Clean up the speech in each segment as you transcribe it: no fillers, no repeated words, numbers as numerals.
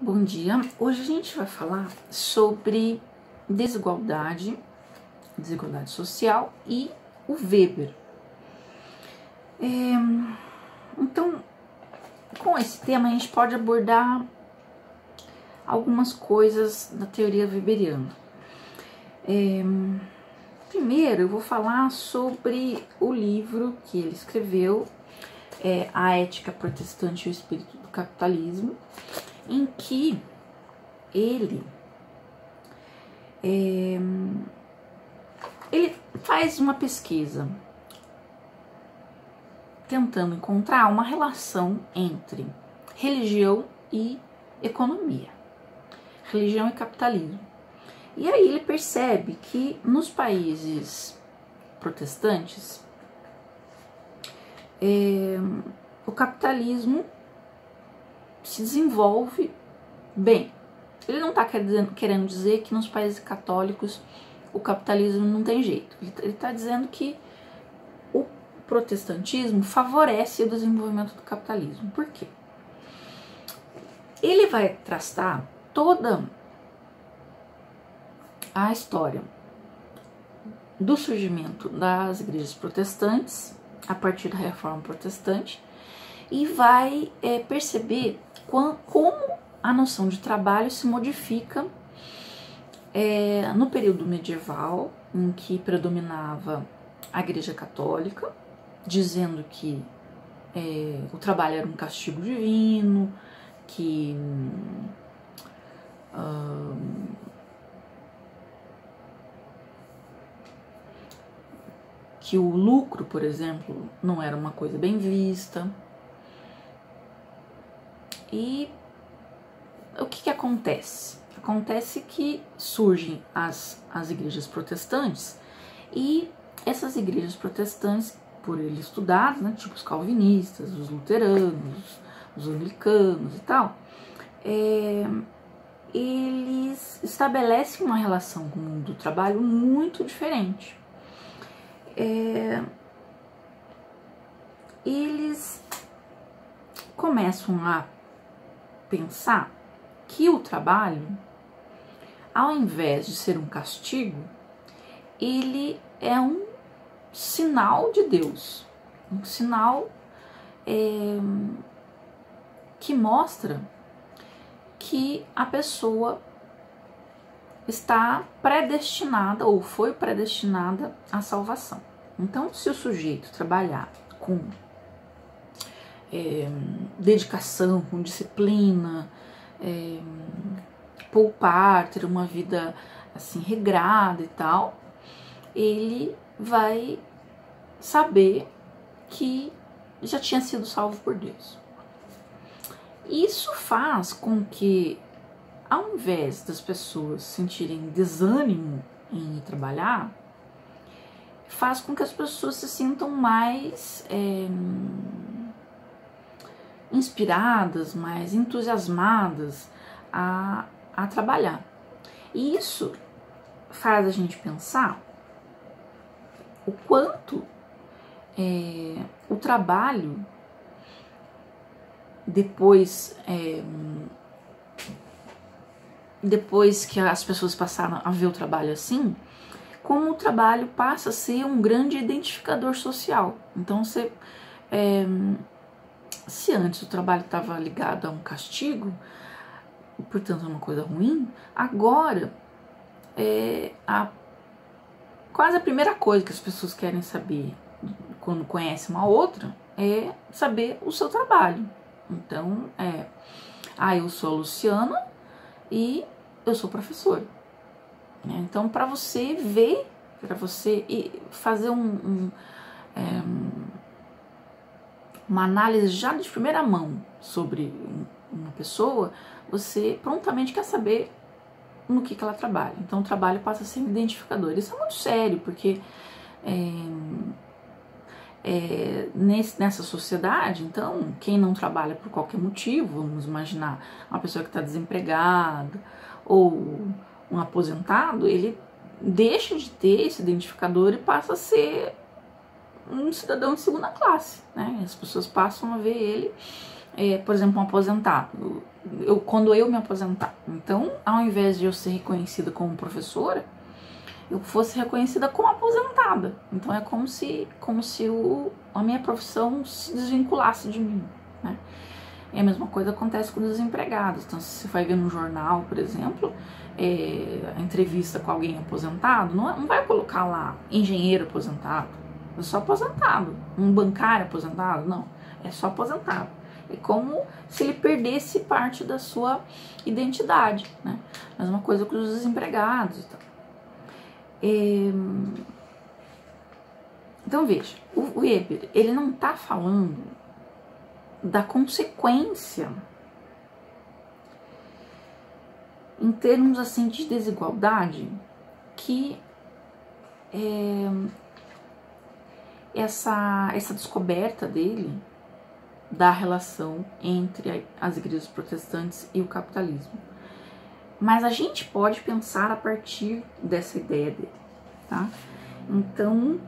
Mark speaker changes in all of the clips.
Speaker 1: Bom dia, hoje a gente vai falar sobre desigualdade social e o Weber. Então, com esse tema a gente pode abordar algumas coisas da teoria weberiana. Primeiro eu vou falar sobre o livro que ele escreveu, A Ética Protestante e o Espírito do Capitalismo, em que ele faz uma pesquisa tentando encontrar uma relação entre religião e economia, religião e capitalismo. E aí ele percebe que nos países protestantes o capitalismo se desenvolve bem. Ele não está querendo dizer que nos países católicos o capitalismo não tem jeito. Ele está dizendo que o protestantismo favorece o desenvolvimento do capitalismo. Por quê? Ele vai traçar toda a história do surgimento das igrejas protestantes a partir da Reforma Protestante e vai perceber como a noção de trabalho se modifica no período medieval, em que predominava a Igreja Católica, dizendo que o trabalho era um castigo divino, que o lucro, por exemplo, não era uma coisa bem vista. E o que acontece? Acontece que surgem as igrejas protestantes, e essas igrejas protestantes, por ele estudados, né, tipo os calvinistas, os luteranos, os anglicanos e tal, eles estabelecem uma relação com o mundo do trabalho muito diferente. Eles começam a pensar que o trabalho, ao invés de ser um castigo, ele é um sinal de Deus, um sinal que mostra que a pessoa está predestinada ou foi predestinada à salvação. Então, se o sujeito trabalhar com dedicação, com disciplina, poupar, ter uma vida assim regrada e tal, ele vai saber que já tinha sido salvo por Deus. Isso faz com que, ao invés das pessoas sentirem desânimo em ir trabalhar, faz com que as pessoas se sintam mais inspiradas, mais entusiasmadas a trabalhar. E isso faz a gente pensar o quanto o trabalho, depois que as pessoas passaram a ver o trabalho assim, como o trabalho passa a ser um grande identificador social. Então, se antes o trabalho estava ligado a um castigo, portanto uma coisa ruim, agora quase a primeira coisa que as pessoas querem saber quando conhecem uma outra é saber o seu trabalho. Então, eu sou a Luciana e eu sou professora. Então, para você ver, para você fazer uma análise já de primeira mão sobre uma pessoa, você prontamente quer saber no que ela trabalha. Então, o trabalho passa a ser um identificador. Isso é muito sério, porque nessa sociedade, então, quem não trabalha por qualquer motivo, vamos imaginar uma pessoa que está desempregada ou um aposentado, ele deixa de ter esse identificador e passa a ser um cidadão de segunda classe, né? As pessoas passam a ver ele, por exemplo, um aposentado. quando eu me aposentar. Então, ao invés de eu ser reconhecida como professora, eu fosse reconhecida como aposentada. Então é como se a minha profissão se desvinculasse de mim, né? E a mesma coisa acontece com os desempregados. Então, se você vai ver no jornal, por exemplo, a entrevista com alguém aposentado, não vai colocar lá engenheiro aposentado, é só aposentado. Um bancário aposentado, não, é só aposentado. É como se ele perdesse parte da sua identidade, né? Mesma coisa com os desempregados e tal. Então veja, o Weber, ele não está falando da consequência em termos assim de desigualdade que essa descoberta dele da relação entre as igrejas protestantes e o capitalismo. Mas a gente pode pensar a partir dessa ideia dele, tá? Então,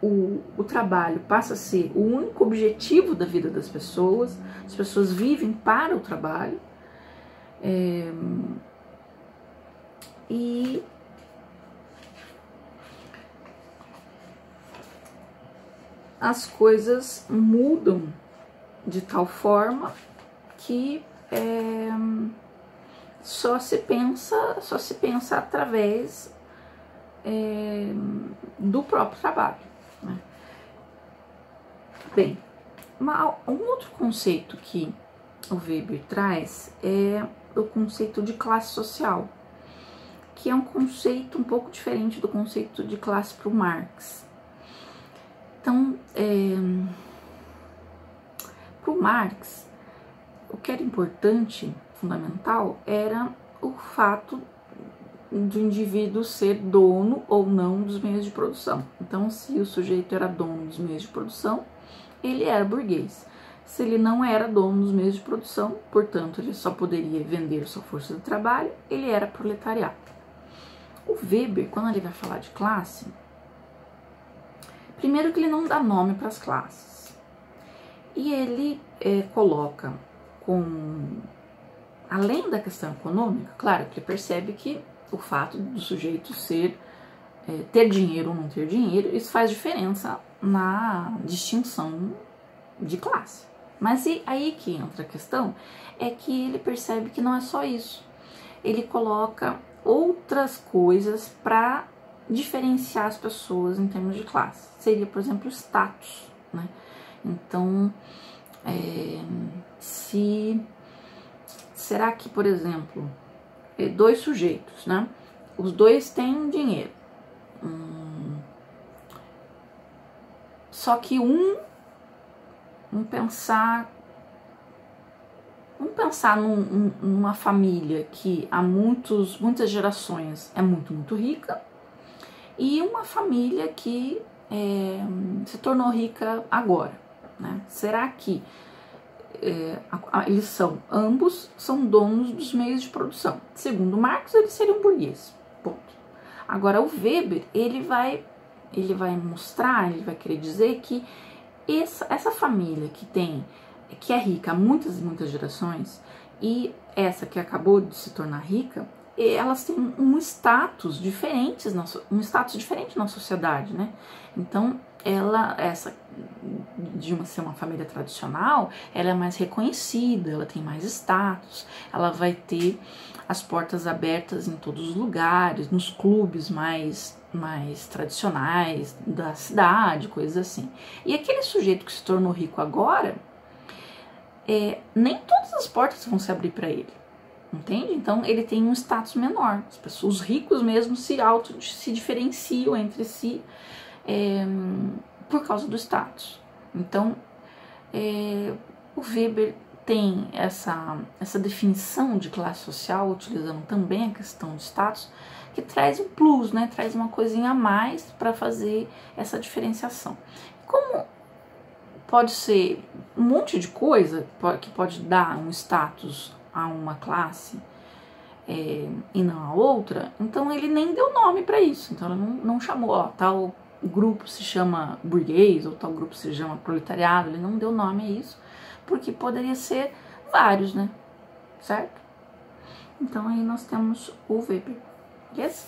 Speaker 1: o trabalho passa a ser o único objetivo da vida das pessoas, as pessoas vivem para o trabalho, e as coisas mudam de tal forma que só se pensa através do próprio trabalho, né? Bem, um outro conceito que o Weber traz é o conceito de classe social, que é um conceito um pouco diferente do conceito de classe para o Marx. Então, para o Marx, o que era importante, fundamental, era o fato do indivíduo ser dono ou não dos meios de produção. Então, se o sujeito era dono dos meios de produção, ele era burguês. Se ele não era dono dos meios de produção, portanto, ele só poderia vender sua força de trabalho, ele era proletariado. O Weber, quando ele vai falar de classe, primeiro que ele não dá nome para as classes. E ele coloca além da questão econômica, claro que ele percebe que o fato do sujeito ter dinheiro ou não ter dinheiro, isso faz diferença na distinção de classe. Mas aí que entra a questão, é que ele percebe que não é só isso. Ele coloca outras coisas para diferenciar as pessoas em termos de classe. Seria, por exemplo, o status, né? Então, será que, por exemplo, dois sujeitos, né? Os dois têm dinheiro. Só que vamos pensar numa família que há muitas gerações é muito rica, e uma família que se tornou rica agora, né? Será que ambos são donos dos meios de produção? Segundo Marx, eles seriam burgueses. Ponto. Agora, o Weber, ele vai mostrar, ele vai querer dizer que essa família que é rica há muitas gerações, e essa que acabou de se tornar rica, elas têm um status diferente na sociedade, né? Então, essa de ser uma família tradicional, ela é mais reconhecida, ela tem mais status, ela vai ter as portas abertas em todos os lugares, nos clubes mais tradicionais da cidade, coisas assim. E aquele sujeito que se tornou rico agora, nem todas as portas vão se abrir para ele, entende? Então ele tem um status menor. Os ricos mesmo se diferenciam entre si por causa do status. Então o Weber tem essa definição de classe social, utilizando também a questão de status, que traz um plus, né? Traz uma coisinha a mais para fazer essa diferenciação. Como pode ser um monte de coisa que pode dar um status a uma classe e não a outra, então ele nem deu nome para isso. Então ele não chamou, tal grupo se chama burguês ou tal grupo se chama proletariado, ele não deu nome a isso, porque poderia ser vários, né? Certo? Então aí nós temos o Weber. Yes?